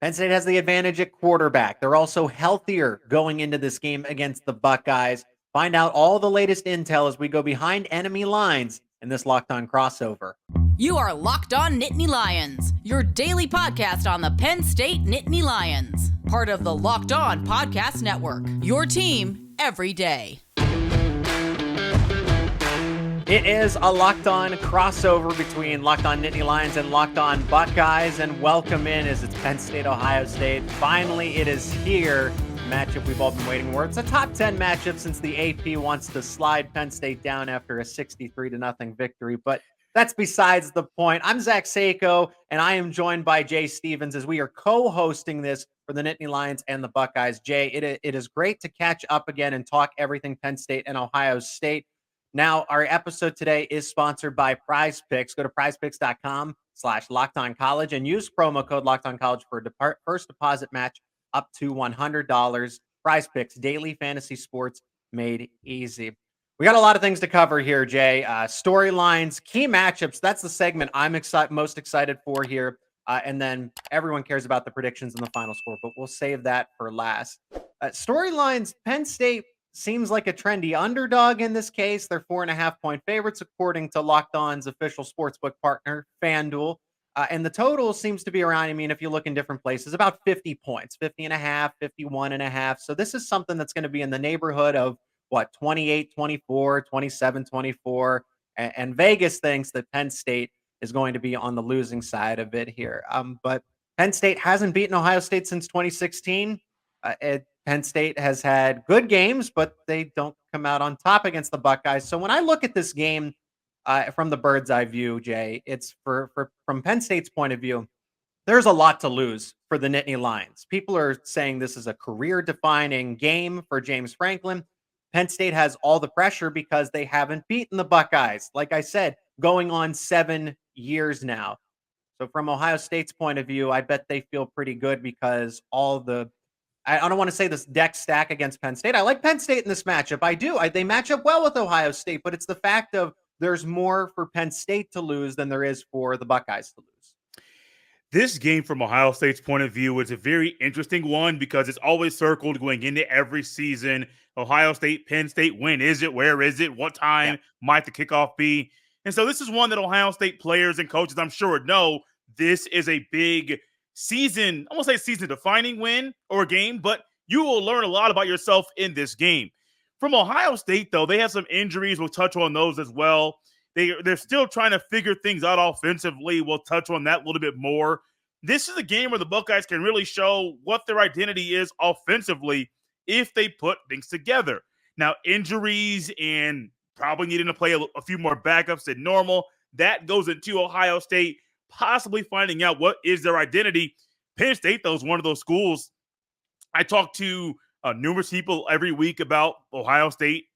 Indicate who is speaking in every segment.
Speaker 1: Penn State has the advantage at quarterback. They're also healthier going into this game against the Buckeyes. Find out all the latest intel as we go behind enemy lines in this Locked On crossover.
Speaker 2: You are Locked On Nittany Lions, your daily podcast on the Penn State Nittany Lions. Part of the Locked On Podcast Network, your team every day.
Speaker 1: It is a Locked On crossover between Locked On Nittany Lions and Locked On Buckeyes, and welcome in as it's Penn State, Ohio State. Finally, it is here. Matchup we've all been waiting for. It's a top 10 matchup since the AP wants to slide Penn State down after a 63-0 victory, but that's besides the point. I'm Zach Seyko, and I am joined by Jay Stevens as we are co-hosting this for the Nittany Lions and the Buckeyes. Jay, it is great to catch up again and talk everything Penn State and Ohio State. Now, our episode today is sponsored by PrizePicks. Go to prizepicks.com/LockedOnCollege and use promo code LockedOnCollege for a first deposit match up to $100. PrizePicks, daily fantasy sports made easy. We got a lot of things to cover here, Jay. Storylines, key matchups. That's the segment I'm most excited for here. And then everyone cares about the predictions and the final score, but we'll save that for last. Storylines, Penn State seems like a trendy underdog in this case. They're 4.5-point favorites, according to Locked On's official sportsbook partner, FanDuel. And the total seems to be around, if you look in different places, about 50 points, 50.5, 51.5. So this is something that's going to be in the neighborhood of, 28, 24, 27, 24. And Vegas thinks that Penn State is going to be on the losing side of it here. But Penn State hasn't beaten Ohio State since 2016. Penn State has had good games, but they don't come out on top against the Buckeyes. So when I look at this game from the bird's eye view, Jay, it's from Penn State's point of view, there's a lot to lose for the Nittany Lions. People are saying this is a career-defining game for James Franklin. Penn State has all the pressure because they haven't beaten the Buckeyes. Like I said, going on 7 years now. So from Ohio State's point of view, I bet they feel pretty good because I don't want to say this deck stack against Penn State. I like Penn State in this matchup. I do. They match up well with Ohio State, but it's the fact of there's more for Penn State to lose than there is for the Buckeyes to lose.
Speaker 3: This game from Ohio State's point of view is a very interesting one because it's always circled going into every season. Ohio State, Penn State, when is it? Where is it? What time might the kickoff be? And so this is one that Ohio State players and coaches, I'm sure, know this is a big season, I won't say season-defining win or game, but you will learn a lot about yourself in this game. From Ohio State, though, they have some injuries. We'll touch on those as well. They're still trying to figure things out offensively. We'll touch on that a little bit more. This is a game where the Buckeyes can really show what their identity is offensively if they put things together. Now, injuries and probably needing to play a few more backups than normal, that goes into Ohio State possibly finding out what is their identity. Penn State, though, is one of those schools. I talk to numerous people every week about Ohio State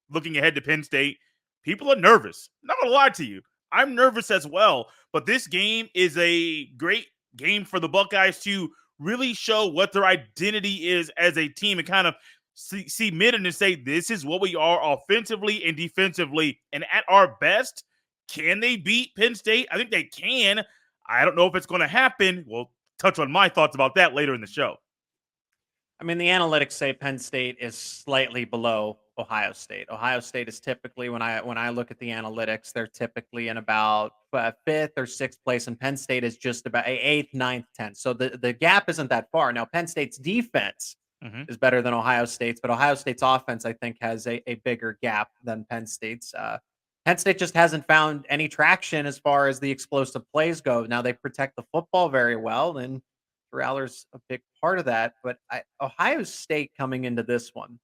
Speaker 3: looking ahead to Penn State. People are nervous. Not going to lie to you. I'm nervous as well. But this game is a great game for the Buckeyes to really show what their identity is as a team and kind of cement it and say, this is what we are offensively and defensively. And at our best, can they beat Penn State? I think they can. I don't know if it's going to happen. We'll touch on my thoughts about that later in the show.
Speaker 1: The analytics say Penn State is slightly below Ohio State. Ohio State is typically, when I look at the analytics, they're typically in about 5th or 6th place, and Penn State is just about 8th, 9th, 10th. So the gap isn't that far. Now, Penn State's defense is better than Ohio State's, but Ohio State's offense, I think, has a bigger gap than Penn State's. Penn State just hasn't found any traction as far as the explosive plays go. Now, they protect the football very well, and Allar's a big part of that. But Ohio State coming into this one,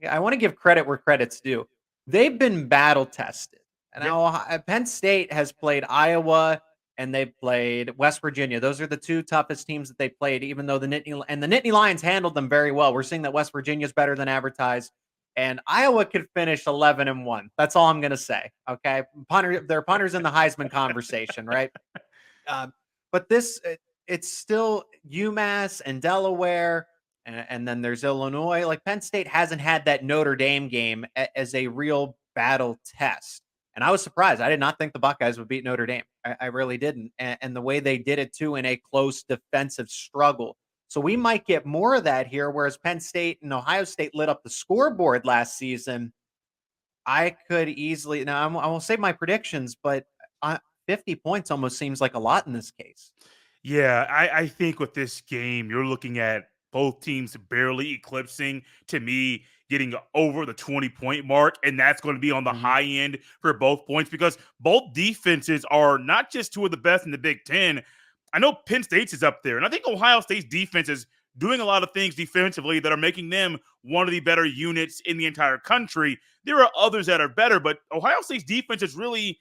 Speaker 1: I want to give credit where credit's due. They've been battle tested. And now Penn State has played Iowa and they've played West Virginia. Those are the two toughest teams that they played, even though the Nittany Lions handled them very well. We're seeing that West Virginia is better than advertised. And Iowa could finish 11-1. That's all I'm going to say. Okay. They're punters in the Heisman conversation, right? But it's still UMass and Delaware. And then there's Illinois. Like, Penn State hasn't had that Notre Dame game as a real battle test. And I was surprised. I did not think the Buckeyes would beat Notre Dame. I really didn't. And the way they did it, too, in a close defensive struggle. So we might get more of that here, whereas Penn State and Ohio State lit up the scoreboard last season. I could easily now I won't say my predictions, but 50 points almost seems like a lot in this case.
Speaker 3: Yeah, I think with this game, you're looking at both teams barely eclipsing, to me, getting over the 20-point mark. And that's going to be on the
Speaker 1: Mhm.
Speaker 3: high end for both points because both defenses are not just two of the best in the Big Ten. I know Penn State's is up there. And I think Ohio State's defense is doing a lot of things defensively that are making them one of the better units in the entire country. There are others that are better, but Ohio State's defense is really,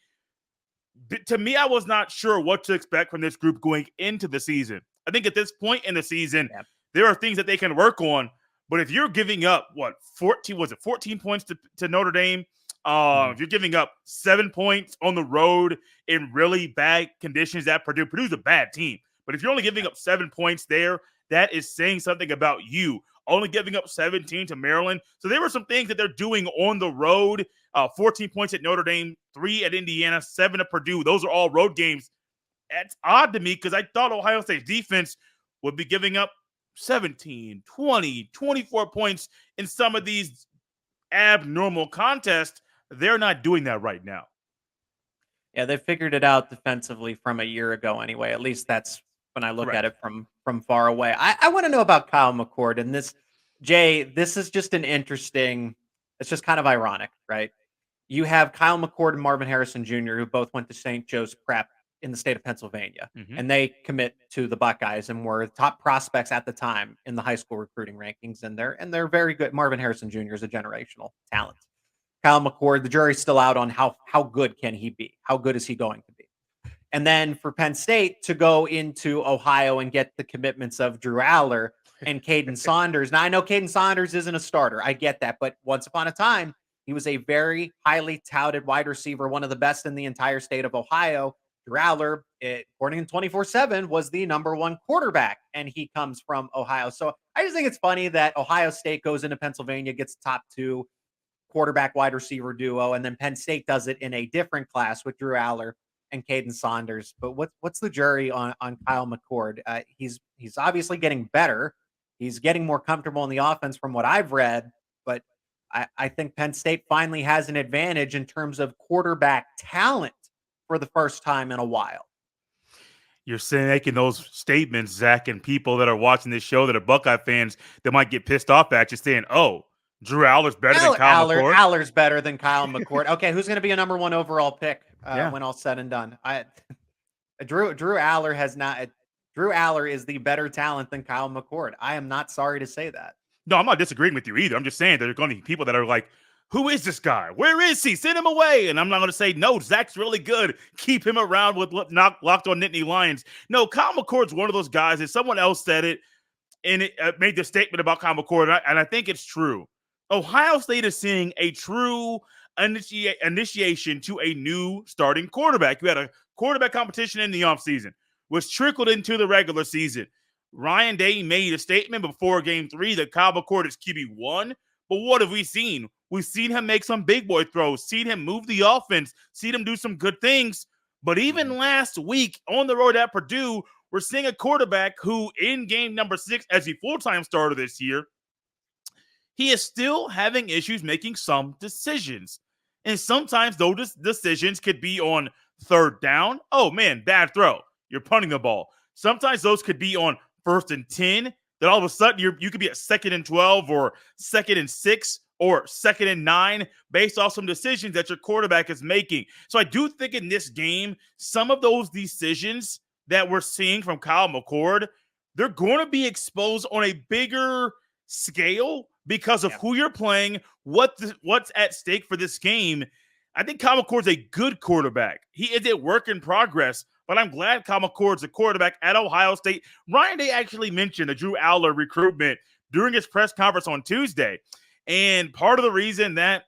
Speaker 3: to me, I was not sure what to expect from this group going into the season. I think at this point in the season, there are things that they can work on. But if you're giving up, 14 points to Notre Dame? If you're giving up 7 points on the road in really bad conditions at Purdue, Purdue's a bad team. But if you're only giving up 7 points there, that is saying something about you. Only giving up 17 to Maryland. So there were some things that they're doing on the road. 14 points at Notre Dame, 3 at Indiana, 7 at Purdue. Those are all road games. That's odd to me because I thought Ohio State's defense would be giving up 17, 20, 24 points in some of these abnormal contests. They're not doing that right now.
Speaker 1: Yeah, they figured it out defensively from a year ago anyway. At least that's when I look at it from far away. I want to know about Kyle McCord and this. Jay, this is just it's just kind of ironic, right? You have Kyle McCord and Marvin Harrison Jr., who both went to St. Joe's Prep in the state of Pennsylvania, and they commit to the Buckeyes and were top prospects at the time in the high school recruiting rankings, and they're very good. Marvin Harrison Jr. is a generational talent. Kyle McCord, the jury's still out on how good can he be? How good is he going to be? And then for Penn State to go into Ohio and get the commitments of Drew Allar and Caden Saunders. Now, I know Caden Saunders isn't a starter. I get that. But once upon a time, he was a very highly touted wide receiver, one of the best in the entire state of Ohio. Drew Allar, according to 24/7, was the number one quarterback, and he comes from Ohio. So I just think it's funny that Ohio State goes into Pennsylvania, gets top 2 quarterback wide receiver duo, and then Penn State does it in a different class with Drew Allar and Caden Saunders. But what's the jury on Kyle McCord? He's obviously getting better. He's getting more comfortable in the offense from what I've read, but I think Penn State finally has an advantage in terms of quarterback talent for the first time in a while.
Speaker 3: You're saying making those statements, Zach, and people that are watching this show that are Buckeye fans that might get pissed off at you saying, oh, Drew Allar's better than Kyle McCord?
Speaker 1: Allar's better than Kyle McCord. Okay, who's going to be a number 1 overall pick when all said and done? Drew Allar has not. Drew Allar is the better talent than Kyle McCord. I am not sorry to say that.
Speaker 3: No, I'm not disagreeing with you either. I'm just saying there are going to be people that are like, who is this guy? Where is he? Send him away. And I'm not going to say, no, Zach's really good. Keep him around with Locked On Nittany Lions. No, Kyle McCord's one of those guys, and someone else said it, and it made the statement about Kyle McCord, and I think it's true. Ohio State is seeing a true initiation to a new starting quarterback. You had a quarterback competition in the offseason, which trickled into the regular season. Ryan Day made a statement before Game 3 that Kyle McCord is QB1, but what have we seen? We've seen him make some big boy throws, seen him move the offense, seen him do some good things. But even last week on the road at Purdue, we're seeing a quarterback who in game number 6 as a full-time starter this year, he is still having issues making some decisions. And sometimes those decisions could be on 3rd down. Oh, man, bad throw. You're punting the ball. Sometimes those could be on 1st and 10. Then all of a sudden you could be at 2nd and 12 or 2nd and 6 or 2nd and 9 based off some decisions that your quarterback is making. So I do think in this game, some of those decisions that we're seeing from Kyle McCord, they're going to be exposed on a bigger scale because of who you're playing, what's at stake for this game. I think Kyle McCord's a good quarterback. He is a work in progress, but I'm glad Kyle McCord's a quarterback at Ohio State. Ryan Day actually mentioned the Drew Allar recruitment during his press conference on Tuesday. And part of the reason that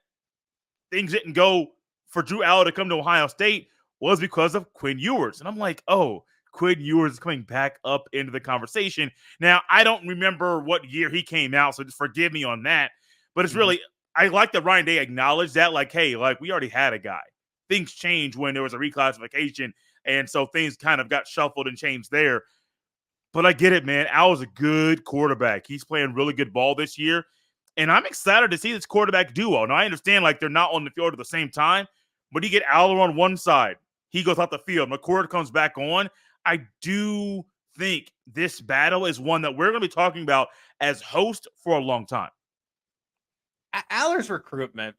Speaker 3: things didn't go for Drew Allar to come to Ohio State was because of Quinn Ewers. And I'm like, oh, Quinn Ewers is coming back up into the conversation. Now, I don't remember what year he came out, so just forgive me on that. But it's really, I like that Ryan Day acknowledged that, like, hey, like, we already had a guy. Things changed when there was a reclassification, and so things kind of got shuffled and changed there. But I get it, man. Allar's a good quarterback. He's playing really good ball this year. And I'm excited to see this quarterback duo. Now, I understand like they're not on the field at the same time, but you get Allar on one side. He goes out the field. McCord comes back on. I do think this battle is one that we're going to be talking about as host for a long time.
Speaker 1: Allar's recruitment.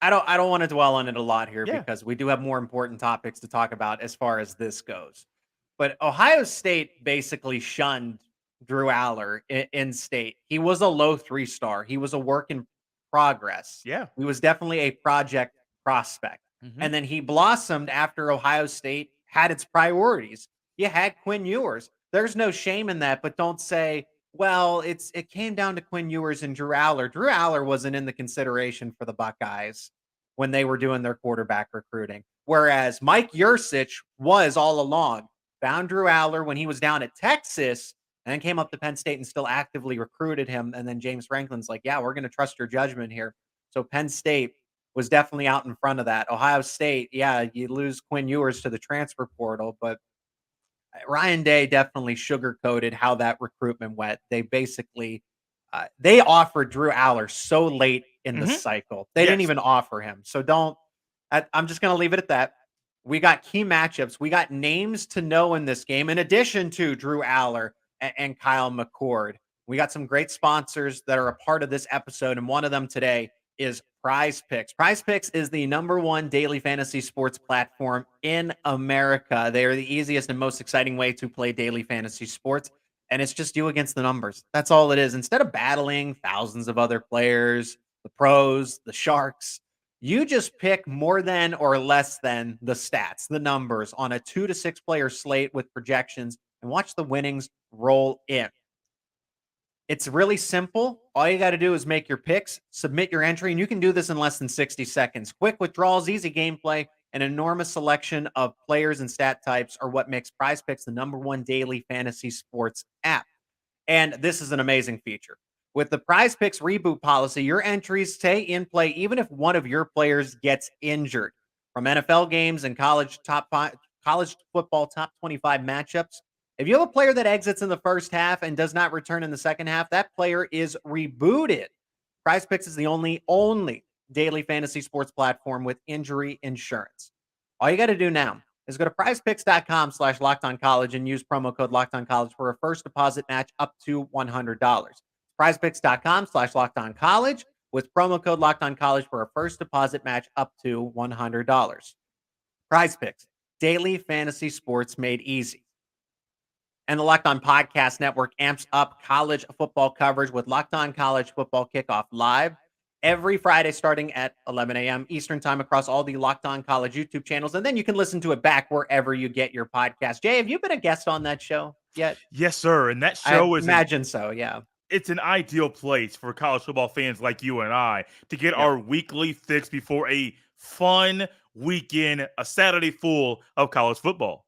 Speaker 1: I don't want to dwell on it a lot here because we do have more important topics to talk about as far as this goes. But Ohio State basically shunned Drew Allar in state. He was a low 3-star. He was a work in progress.
Speaker 3: Yeah.
Speaker 1: He was definitely a project prospect.
Speaker 3: Mm-hmm.
Speaker 1: And then he blossomed after Ohio State had its priorities. You had Quinn Ewers. There's no shame in that, but don't say, well, it came down to Quinn Ewers and Drew Allar. Drew Allar wasn't in the consideration for the Buckeyes when they were doing their quarterback recruiting. Whereas Mike Yurcich was all along. Found Drew Allar when he was down at Texas and then came up to Penn State and still actively recruited him. And then James Franklin's like, yeah, we're going to trust your judgment here. So Penn State was definitely out in front of that. Ohio State, yeah, you lose Quinn Ewers to the transfer portal, but Ryan Day definitely sugarcoated how that recruitment went. They basically they offered Drew Allar so late in the cycle. They didn't even offer him. So I'm just going to leave it at that. We got key matchups. We got names to know in this game, in addition to Drew Allar and Kyle McCord. We got some great sponsors that are a part of this episode, and one of them today is PrizePicks. PrizePicks is the #1 daily fantasy sports platform in America. They are the easiest and most exciting way to play daily fantasy sports, and it's just you against the numbers. That's all it is. Instead of battling thousands of other players, the pros, the sharks, you just pick more than or less than the stats, the numbers on a 2 to 6 player slate with projections and watch the winnings roll in. It's really simple. All you got to do is make your picks, submit your entry, and you can do this in less than 60 seconds. Quick withdrawals, easy gameplay, an enormous selection of players and stat types are what makes PrizePicks the #1 daily fantasy sports app. And this is an amazing feature. With the PrizePicks reboot policy, your entries stay in play even if one of your players gets injured. From NFL games and college football top 25 matchups, if you have a player that exits in the first half and does not return in the second half, that player is rebooted. PrizePicks is the only daily fantasy sports platform with injury insurance. All you got to do now is go to prizepicks.com/lockedoncollege and use promo code LockedOnCollege for a first deposit match up to $100. PrizePicks.com/lockedoncollege with promo code LockedOnCollege for a first deposit match up to $100. PrizePicks, daily fantasy sports made easy. And the Locked On Podcast Network amps up college football coverage with Locked On College Football Kickoff live every Friday starting at 11 a.m. Eastern time across all the Locked On College YouTube channels. And then you can listen to it back wherever you get your podcast. Jay, have you been a guest on that show yet?
Speaker 3: Yes, sir. And that show
Speaker 1: imagine so, yeah.
Speaker 3: It's an ideal place for college football fans like you and I to get our weekly fix before a fun weekend, a Saturday full of college football.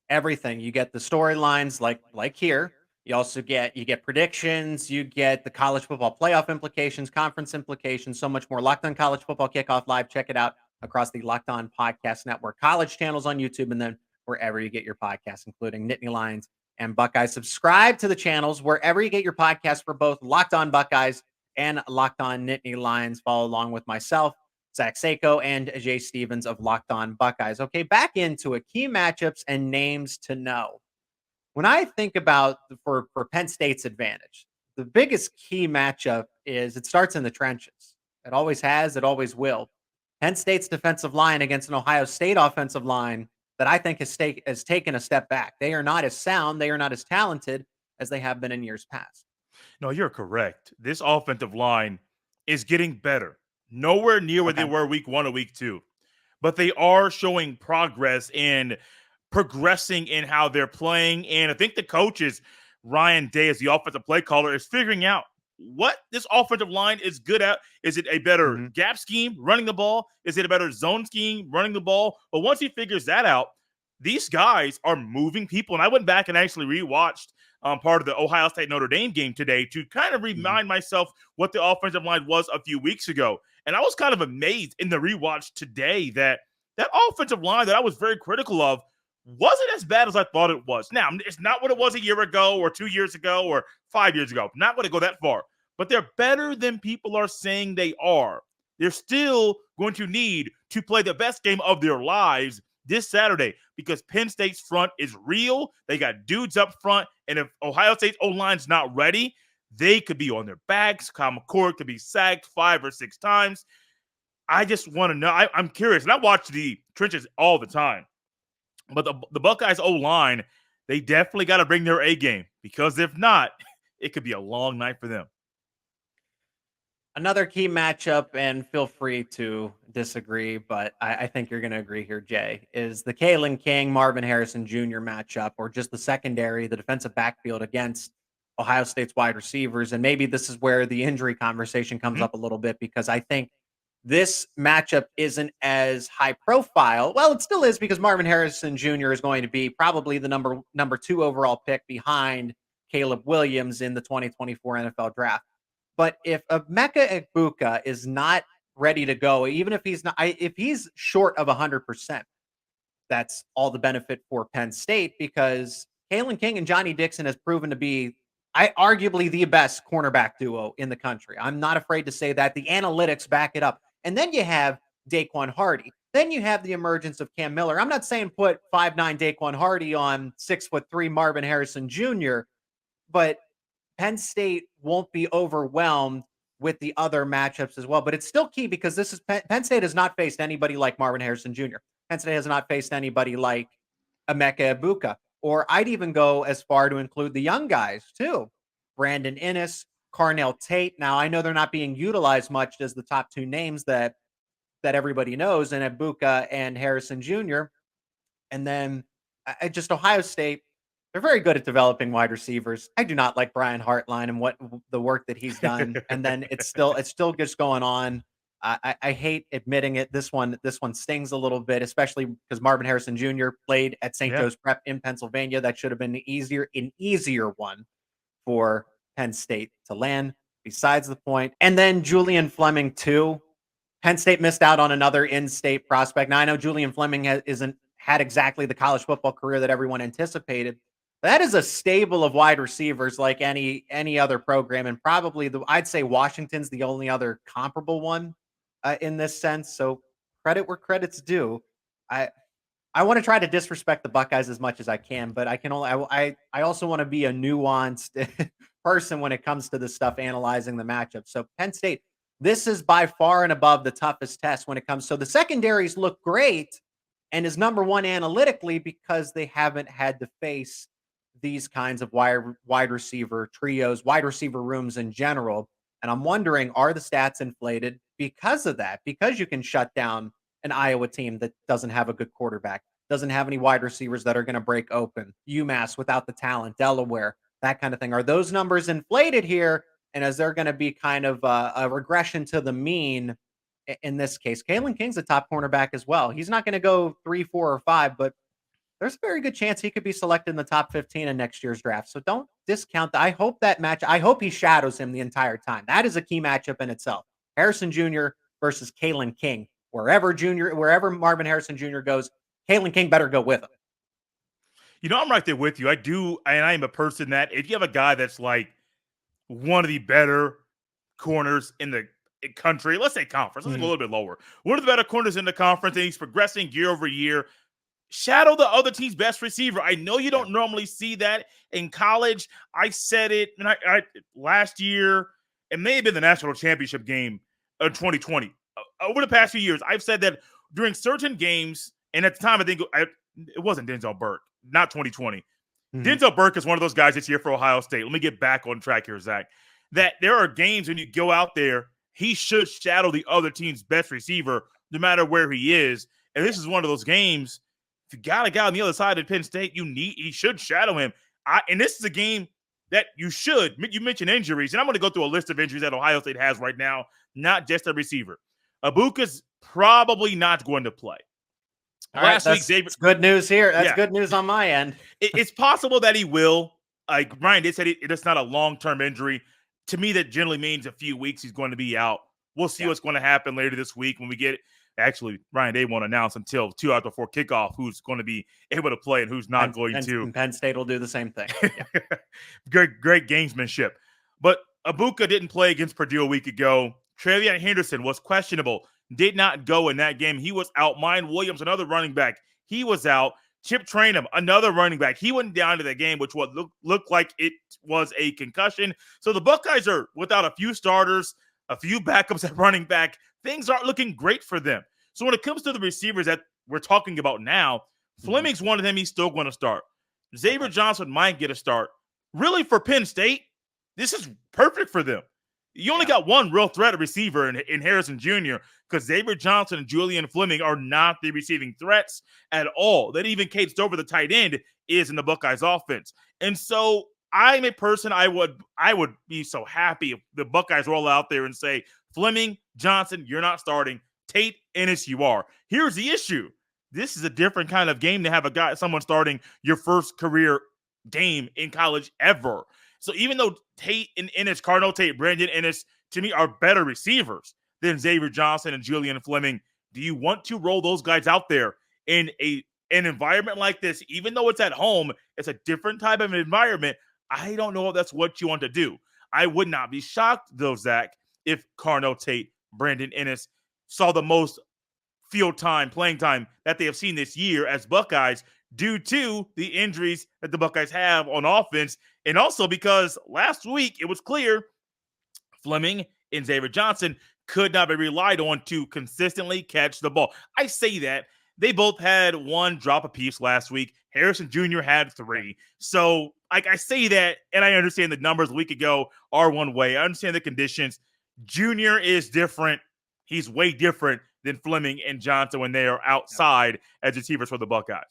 Speaker 1: Everything. You get the storylines like here. You also get predictions, you get the college football playoff implications, conference implications, so much more. Locked On College Football Kickoff Live. Check it out across the Locked On Podcast Network, college channels on YouTube, and then wherever you get your podcasts, including Nittany Lions and Buckeyes. Subscribe to the channels wherever you get your podcasts for both Locked On Buckeyes and Locked On Nittany Lions. Follow along with myself, Zach Seyko, and Jase Stevens of Locked On Buckeyes. Okay, back into it. Key matchups and names to know. When I think about for Penn State's advantage, the biggest key matchup is it starts in the trenches. It always has. It always will. Penn State's defensive line against an Ohio State offensive line that I think has taken a step back. They are not as sound. They are not as talented as they have been in years past.
Speaker 3: No, you're correct. This offensive line is getting better. Nowhere near where they were week 1 or week 2. But they are showing progress and progressing in how they're playing. And I think the coaches, Ryan Day as the offensive play caller, is figuring out what this offensive line is good at. Is it a better gap scheme, running the ball? Is it a better zone scheme, running the ball? But once he figures that out, these guys are moving people. And I went back and actually rewatched part of the Ohio State Notre Dame game today to kind of remind myself what the offensive line was a few weeks ago. And I was kind of amazed in the rewatch today that offensive line that I was very critical of wasn't as bad as I thought it was. Now, it's not what it was a year ago or 2 years ago or 5 years ago. Not going to go that far. But they're better than people are saying they are. They're still going to need to play the best game of their lives this Saturday because Penn State's front is real. They got dudes up front. And if Ohio State's O-line's not ready, they could be on their backs. Kyle McCord could be sacked 5 or 6 times. I just want to know. I'm curious. And I watch the trenches all the time. But the Buckeyes O-line, they definitely got to bring their A game because if not, it could be a long night for them.
Speaker 1: Another key matchup, and feel free to disagree, but I think you're going to agree here, Jay, is the Kalen King, Marvin Harrison Jr. matchup, or just the secondary, the defensive backfield against Ohio State's wide receivers. And maybe this is where the injury conversation comes up a little bit because I think this matchup isn't as high profile. Well, it still is because Marvin Harrison Jr. is going to be probably the number 2 overall pick behind Caleb Williams in the 2024 NFL draft. But if Emeka Egbuka is not ready to go, even if if he's short of 100%, that's all the benefit for Penn State because Kalen King and Johnny Dixon has proven to be arguably the best cornerback duo in the country. I'm not afraid to say that. The analytics back it up. And then you have Daquan Hardy. Then you have the emergence of Cam Miller. I'm not saying put 5'9" Daquan Hardy on 6'3" Marvin Harrison Jr., but Penn State won't be overwhelmed with the other matchups as well. But it's still key because this is Penn State has not faced anybody like Marvin Harrison Jr. Penn State has not faced anybody like Emeka Egbuka. Or I'd even go as far to include the young guys too. Brandon Inniss, Carnell Tate. Now, I know they're not being utilized much as the top 2 names that everybody knows, and Egbuka and Harrison Jr. And then just Ohio State, they're very good at developing wide receivers. I do not like Brian Hartline and what the work that he's done. And then it's still just going on. I hate admitting it. This one stings a little bit, especially because Marvin Harrison Jr. played at St. Joe's Prep in Pennsylvania. That should have been an easier one for Penn State to land. Besides the point. And then Julian Fleming too. Penn State missed out on another in-state prospect. Now I know Julian Fleming isn't had exactly the college football career that everyone anticipated. That is a stable of wide receivers like any other program, and probably I'd say Washington's the only other comparable one in this sense. So credit where credit's due. I want to try to disrespect the Buckeyes as much as I can, but I can only I also want to be a nuanced person when it comes to this stuff, analyzing the matchup. So Penn State, this is by far and above the toughest test when it comes. So the secondaries look great and is number 1 analytically because they haven't had to face these kinds of wide receiver trios, wide receiver rooms in general. And I'm wondering, are the stats inflated because of that? Because you can shut down an Iowa team that doesn't have a good quarterback, doesn't have any wide receivers that are going to break open, UMass without the talent, Delaware, that kind of thing. Are those numbers inflated here? And is there going to be kind of a regression to the mean in this case? Kalen King's a top cornerback as well. He's not going to go 3, 4, or 5, but there's a very good chance he could be selected in the top 15 in next year's draft. So don't discount that. I hope he shadows him the entire time. That is a key matchup in itself. Harrison Jr. versus Kalen King. Wherever Marvin Harrison Jr. goes, Kalen King better go with him.
Speaker 3: You know, I'm right there with you. I am a person that if you have a guy that's like one of the better corners in the country, let's say conference, let's go a little bit lower. One of the better corners in the conference, and he's progressing year over year. Shadow the other team's best receiver. I know you don't normally see that in college. I said it and I last year. It may have been the national championship game of 2020. Over the past few years, I've said that during certain games, and at the time, I think it wasn't Denzel Burke, not 2020. Denzel Burke is one of those guys this year for Ohio State. Let me get back on track here, Zach. That there are games when you go out there, he should shadow the other team's best receiver, no matter where he is. And this is one of those games. If you got a guy on the other side of Penn State, he should shadow him. And this is a game that you mentioned injuries, and I'm going to go through a list of injuries that Ohio State has right now, not just a receiver. Egbuka's probably not going to play.
Speaker 1: Last week, Xavier, that's good news here. That's good news on my end.
Speaker 3: It's possible that he will. Like Ryan did say, it's not a long-term injury. To me, that generally means a few weeks he's going to be out. We'll see what's going to happen later this week when we get Actually, Ryan Day won't announce until 2 hours before kickoff who's going to be able to play and who's not going to.
Speaker 1: And Penn State will do the same thing. Yeah.
Speaker 3: Great gamesmanship. But Ibuka didn't play against Purdue a week ago. Travion Henderson was questionable, did not go in that game. He was out. Mayan Williams, another running back, he was out. Chip Trainum, another running back, he went down to the game, which would look like it was a concussion. So the Buckeyes are without a few starters, a few backups at running back. Things aren't looking great for them. So when it comes to the receivers that we're talking about now, Fleming's one of them. He's still going to start. Xavier Johnson might get a start. Really, for Penn State, this is perfect for them. You only got one real threat of receiver in Harrison Jr. because Xavier Johnson and Julian Fleming are not the receiving threats at all. That even Cade Stover, the tight end, is in the Buckeyes offense. And so I'm a person, I would be so happy if the Buckeyes roll out there and say, Fleming, Johnson, you're not starting. Tate, Ennis, you are. Here's the issue. This is a different kind of game to have someone starting your first career game in college ever. So even though Tate and Ennis, Cardinal Tate, Brandon Ennis, to me are better receivers than Xavier Johnson and Julian Fleming, do you want to roll those guys out there in an environment like this? Even though it's at home, it's a different type of environment. I don't know if that's what you want to do. I would not be shocked, though, Zach, if Cardinal Tate, Brandon Ennis saw the most playing time that they have seen this year as Buckeyes due to the injuries that the Buckeyes have on offense. And also because last week it was clear Fleming and Xavier Johnson could not be relied on to consistently catch the ball. I say that. They both had one drop apiece last week. Harrison Jr. had 3. So I say that, and I understand the numbers a week ago are one way. I understand the conditions. Jr. is different. He's way different than Fleming and Johnson when they are outside as receivers for the Buckeyes.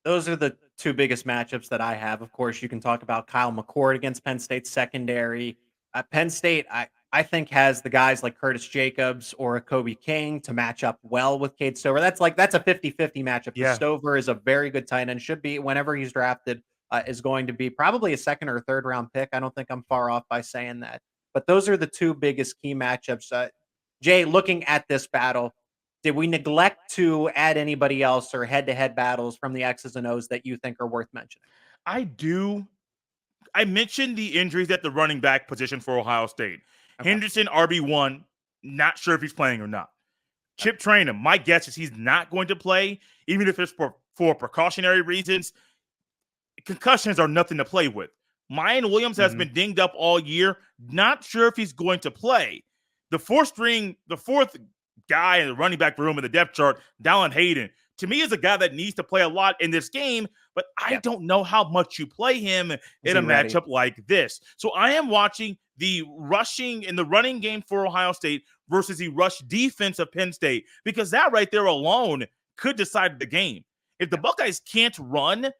Speaker 1: Those are the two biggest matchups that I have. Of course, you can talk about Kyle McCord against Penn State's secondary. Penn State, I think, has the guys like Curtis Jacobs or a Kobe King to match up well with Cade Stover. That's a 50-50 matchup.
Speaker 3: Yeah.
Speaker 1: Stover is a very good tight end. Should be, whenever he's drafted, is going to be probably a second or third round pick. I don't think I'm far off by saying that. But those are the two biggest key matchups. Jay, looking at this battle, did we neglect to add anybody else or head-to-head battles from the X's and O's that you think are worth mentioning?
Speaker 3: I do. I mentioned the injuries at the running back position for Ohio State. Okay. Henderson, RB1, not sure if he's playing or not. Chip Trainum, my guess is he's not going to play, even if it's for precautionary reasons. Concussions are nothing to play with. Mayan Williams has been dinged up all year. Not sure if he's going to play. The fourth guy in the running back room in the depth chart, Dallin Hayden, to me is a guy that needs to play a lot in this game, but I don't know how much you play him in a matchup like this. So I am watching the rushing in the running game for Ohio State versus the rush defense of Penn State, because that right there alone could decide the game. If the Buckeyes can't run,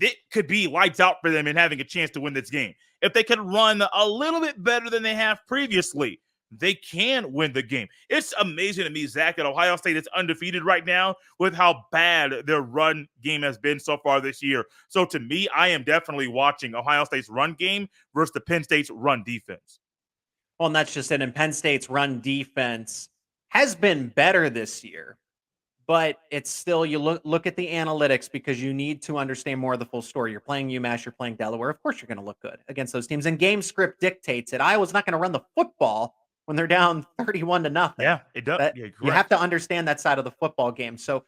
Speaker 3: it could be lights out for them and having a chance to win this game. If they could run a little bit better than they have previously, they can win the game. It's amazing to me, Zach, that Ohio State is undefeated right now with how bad their run game has been so far this year. So to me, I am definitely watching Ohio State's run game versus the Penn State's run defense.
Speaker 1: Well, and that's just it. And Penn State's run defense has been better this year, but it's still, you look at the analytics because you need to understand more of the full story. You're playing UMass, you're playing Delaware. Of course, you're going to look good against those teams. And game script dictates it. Iowa's not going to run the football when they're down 31-0.
Speaker 3: Yeah, it does.
Speaker 1: You have to understand that side of the football game. So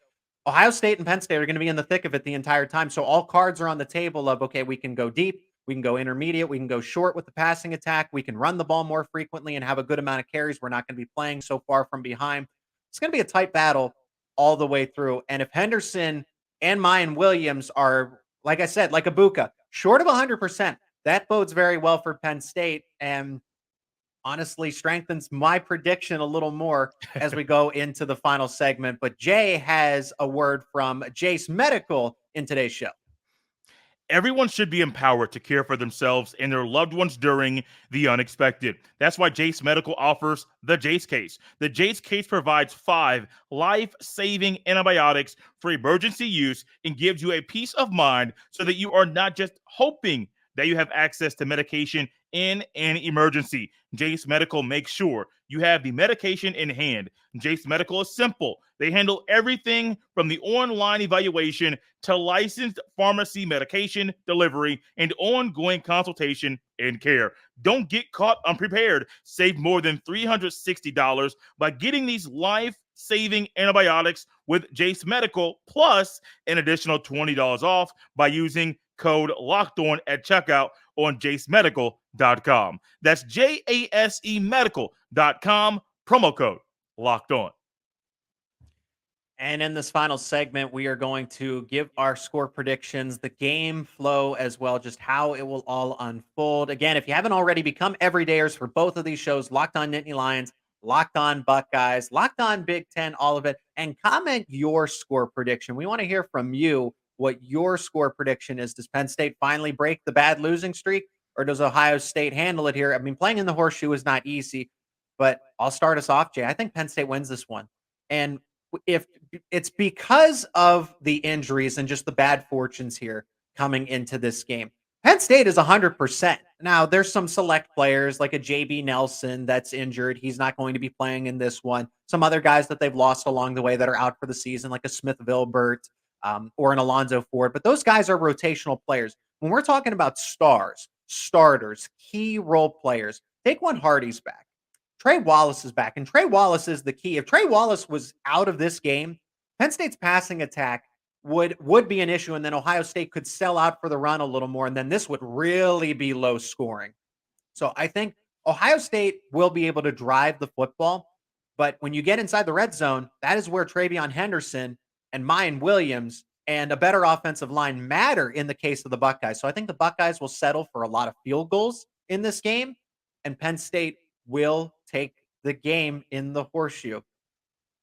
Speaker 1: Ohio State and Penn State are going to be in the thick of it the entire time. So all cards are on the table of, okay, we can go deep, we can go intermediate, we can go short with the passing attack, we can run the ball more frequently and have a good amount of carries. We're not going to be playing so far from behind. It's going to be a tight battle all the way through. And if Henderson and Mayan Williams are, like I said, like Ibuka, short of 100%, that bodes very well for Penn State and honestly strengthens my prediction a little more as we go into the final segment. But Jay has a word from Jase Medical in today's show.
Speaker 3: Everyone should be empowered to care for themselves and their loved ones during the unexpected. That's why Jase Medical offers the Jase Case. The Jase Case provides 5 life-saving antibiotics for emergency use and gives you a peace of mind so that you are not just hoping that you have access to medication in an emergency. Jase Medical makes sure you have the medication in hand. Jace Medical is simple. They handle everything from the online evaluation to licensed pharmacy medication delivery and ongoing consultation and care. Don't get caught unprepared. Save more than $360 by getting these life-saving antibiotics with Jace Medical, plus an additional $20 off by using code LOCKEDON at checkout on jasemedical.com. That's JASE medical.com, promo code locked on.
Speaker 1: And in this final segment, we are going to give our score predictions, the game flow as well, just how it will all unfold. Again, if you haven't already, become everydayers for both of these shows, Locked On Nittany Lions, Locked On Buckeyes, Locked On Big Ten, all of it, and comment your score prediction. We want to hear from you what your score prediction is. Does Penn State finally break the bad losing streak, or does Ohio State handle it here? I mean, playing in the horseshoe is not easy, but I'll start us off, Jay. I think Penn State wins this one. And if it's because of the injuries and just the bad fortunes here coming into this game, Penn State is 100%. Now, there's some select players like a JB Nelson that's injured. He's not going to be playing in this one. Some other guys that they've lost along the way that are out for the season, like a Smith Vilbert or an Alonzo Ford. But those guys are rotational players. When we're talking about stars, starters, key role players, Daquan Hardy's back. Trey Wallace is back, and Trey Wallace is the key. If Trey Wallace was out of this game, Penn State's passing attack would be an issue, and then Ohio State could sell out for the run a little more, and then this would really be low scoring. So I think Ohio State will be able to drive the football, but when you get inside the red zone, that is where Travion Henderson and Mayan Williams and a better offensive line matter in the case of the Buckeyes. So I think the Buckeyes will settle for a lot of field goals in this game, and Penn State will take the game in the horseshoe.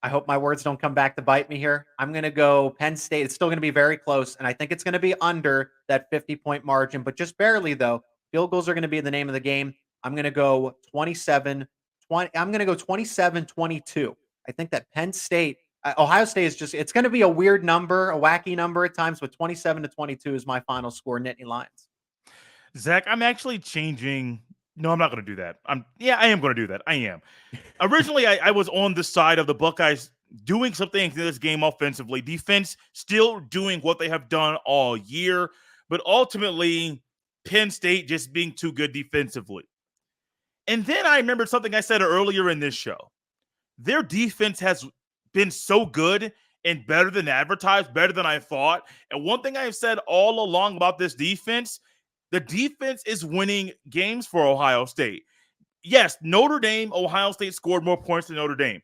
Speaker 1: I hope my words don't come back to bite me here. I'm going to go Penn State. It's still going to be very close, and I think it's going to be under that 50-point margin, but just barely, though. Field goals are going to be the name of the game. I'm going to go 27-20. I'm going to go 27-22. I think that Penn State, Ohio State is just, it's going to be a weird number, a wacky number at times, but 27-22 is my final score, Nittany Lions.
Speaker 3: Zach, I'm actually changing. No, I'm not going to do that. I am going to do that. I am. Originally, I was on the side of the Buckeyes doing some things in this game offensively. Defense still doing what they have done all year, but ultimately, Penn State just being too good defensively. And then I remembered something I said earlier in this show. Their defense has been so good and better than advertised, better than I thought. And one thing I've said all along about this defense, the defense is winning games for Ohio State. Yes, Notre Dame, Ohio State scored more points than Notre Dame.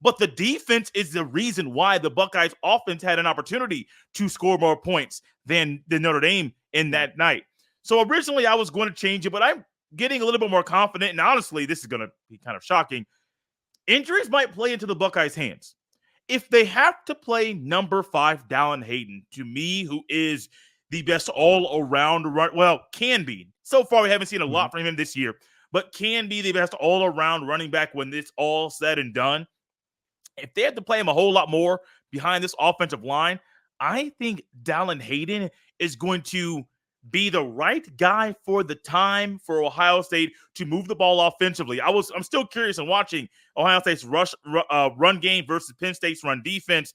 Speaker 3: But the defense is the reason why the Buckeyes offense had an opportunity to score more points than Notre Dame in that night. So originally I was going to change it, but I'm getting a little bit more confident. And honestly, this is going to be kind of shocking. Injuries might play into the Buckeyes' hands. If they have to play number 5, Dallin Hayden, to me, who is the best all-around can be. So far, we haven't seen a lot from him this year, but can be the best all-around running back when it's all said and done. If they have to play him a whole lot more behind this offensive line, I think Dallin Hayden is going to be the right guy for the time for Ohio State to move the ball offensively. I'm still curious in watching Ohio State's run game versus Penn State's run defense.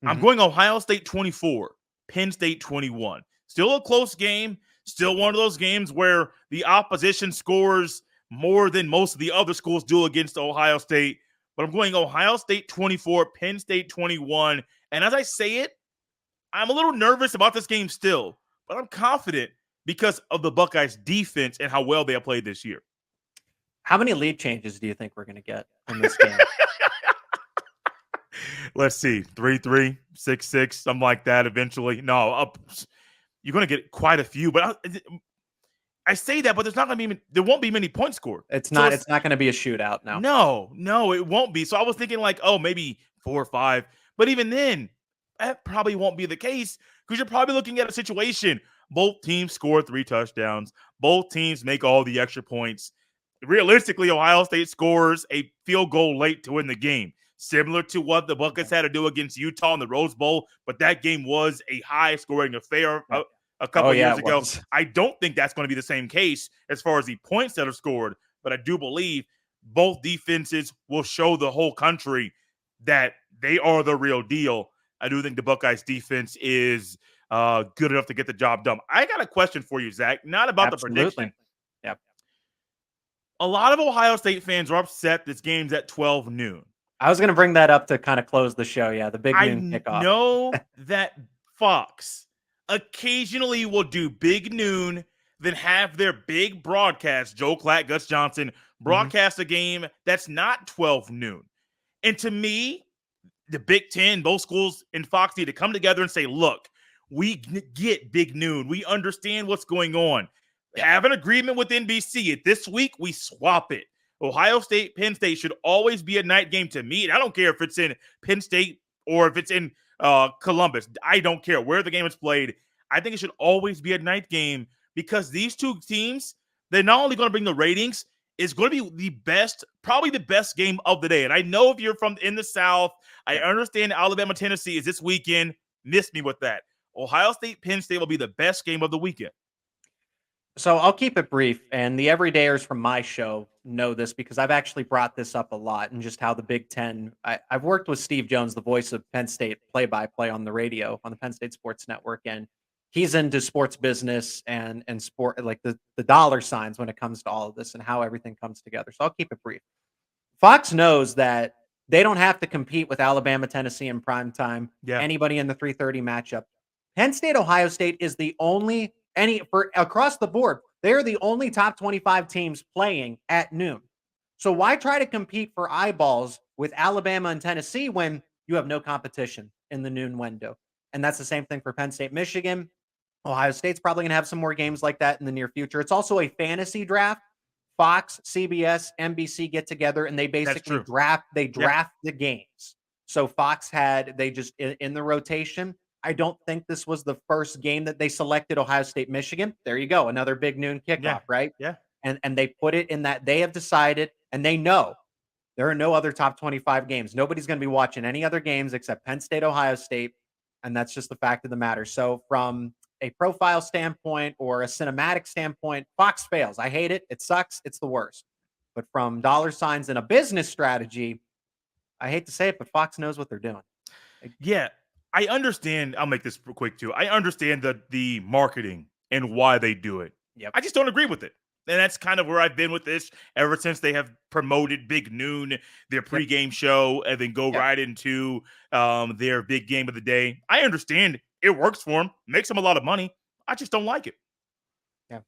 Speaker 3: I'm going Ohio State 24, Penn State 21. Still a close game. Still one of those games where the opposition scores more than most of the other schools do against Ohio State. But I'm going Ohio State 24, Penn State 21. And as I say it, I'm a little nervous about this game still, but I'm confident because of the Buckeyes' defense and how well they have played this year.
Speaker 1: How many lead changes do you think we're going to get in this game?
Speaker 3: Let's see, 3-3, 6-6, something like that eventually. No, you're going to get quite a few, but I say that, but there won't be many points scored.
Speaker 1: It's not going to be a shootout now.
Speaker 3: No, it won't be. So I was thinking maybe 4 or 5, but even then, that probably won't be the case because you're probably looking at a situation. Both teams score 3 touchdowns. Both teams make all the extra points. Realistically, Ohio State scores a field goal late to win the game, similar to what the Buckeyes had to do against Utah in the Rose Bowl. But that game was a high-scoring affair a couple years ago. I don't think that's going to be the same case as far as the points that are scored, but I do believe both defenses will show the whole country that they are the real deal. I do think the Buckeyes defense is good enough to get the job done. I got a question for you, Zach, not about the prediction.
Speaker 1: Yep.
Speaker 3: A lot of Ohio State fans are upset this game's at 12 noon.
Speaker 1: I was going to bring that up to kind of close the show. Yeah, the big noon kickoff.
Speaker 3: I know that Fox occasionally will do big noon, then have their big broadcast, Joe Clatt, Gus Johnson, broadcast a game that's not 12 noon. And to me, the Big Ten, both schools in Fox need to come together and say, look, we get big noon. We understand what's going on. Have an agreement with NBC. This week, we swap it. Ohio State, Penn State should always be a night game to me. I don't care if it's in Penn State or if it's in Columbus. I don't care where the game is played. I think it should always be a night game because these two teams, they're not only going to bring the ratings, it's going to be the best, probably the best game of the day. And I know if you're from in the South, I understand Alabama, Tennessee is this weekend. Miss me with that. Ohio State, Penn State will be the best game of the weekend.
Speaker 1: So I'll keep it brief, and the everydayers from my show know this because I've actually brought this up a lot and just how the Big Ten. I've worked with Steve Jones, the voice of Penn State play-by-play on the radio on the Penn State Sports Network, and he's into sports business and sport, like the dollar signs when it comes to all of this and how everything comes together. So I'll keep it brief. Fox knows that they don't have to compete with Alabama, Tennessee in prime time.
Speaker 3: Yeah.
Speaker 1: Anybody in the 3:30 matchup. Penn State, Ohio State is the only. For across the board, they're the only top 25 teams playing at noon. So why try to compete for eyeballs with Alabama and Tennessee when you have no competition in the noon window? And that's the same thing for Penn State, Michigan. Ohio State's probably going to have some more games like that in the near future. It's also a fantasy draft. Fox, CBS, NBC get together and they basically draft the games. So Fox they just in the rotation. I don't think this was the first game that they selected Ohio State, Michigan. There you go. Another big noon kickoff, right?
Speaker 3: Yeah.
Speaker 1: And they put it in that they have decided and they know there are no other top 25 games. Nobody's going to be watching any other games except Penn State, Ohio State. And that's just the fact of the matter. So from a profile standpoint or a cinematic standpoint, Fox fails. I hate it. It sucks. It's the worst. But from dollar signs and a business strategy, I hate to say it, but Fox knows what they're doing.
Speaker 3: Yeah. I understand. I'll make this quick too. I understand the marketing and why they do it.
Speaker 1: Yep.
Speaker 3: I just don't agree with it. And that's kind of where I've been with this ever since they have promoted Big Noon, their pregame show, and then go right into their big game of the day. I understand it works for them, makes them a lot of money. I just don't like it.
Speaker 1: Yeah.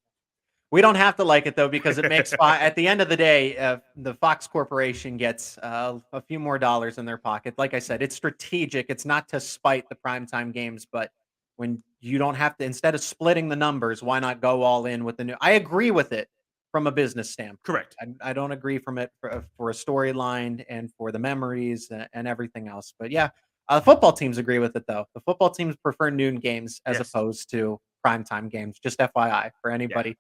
Speaker 1: We don't have to like it, though, because it makes at the end of the day, the Fox Corporation gets a few more dollars in their pocket. Like I said, it's strategic. It's not to spite the primetime games, but when you don't have to, instead of splitting the numbers, why not go all in with the new? I agree with it from a business standpoint.
Speaker 3: Correct.
Speaker 1: I don't agree from it for a storyline and for the memories and everything else. But yeah, football teams agree with it, though. The football teams prefer noon games as opposed to primetime games. Just FYI for anybody. Yeah.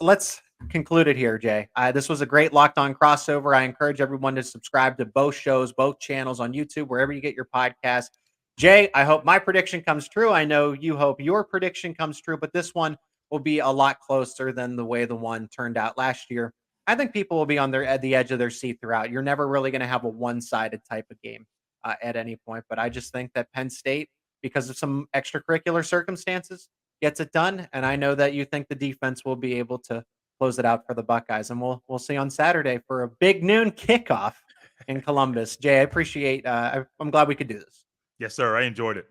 Speaker 1: Let's conclude it here, Jay. This was a great Locked On crossover. I encourage everyone to subscribe to both shows, both channels on YouTube, wherever you get your podcast. Jay, I hope my prediction comes true. I know you hope your prediction comes true, but this one will be a lot closer than the way the one turned out last year. I think people will be at the edge of their seat throughout. You're never really going to have a one-sided type of game at any point, but I just think that Penn State, because of some extracurricular circumstances, gets it done, and I know that you think the defense will be able to close it out for the Buckeyes, and we'll see on Saturday for a big noon kickoff in Columbus. Jay, I appreciate. I'm glad we could do this.
Speaker 3: Yes, sir. I enjoyed it.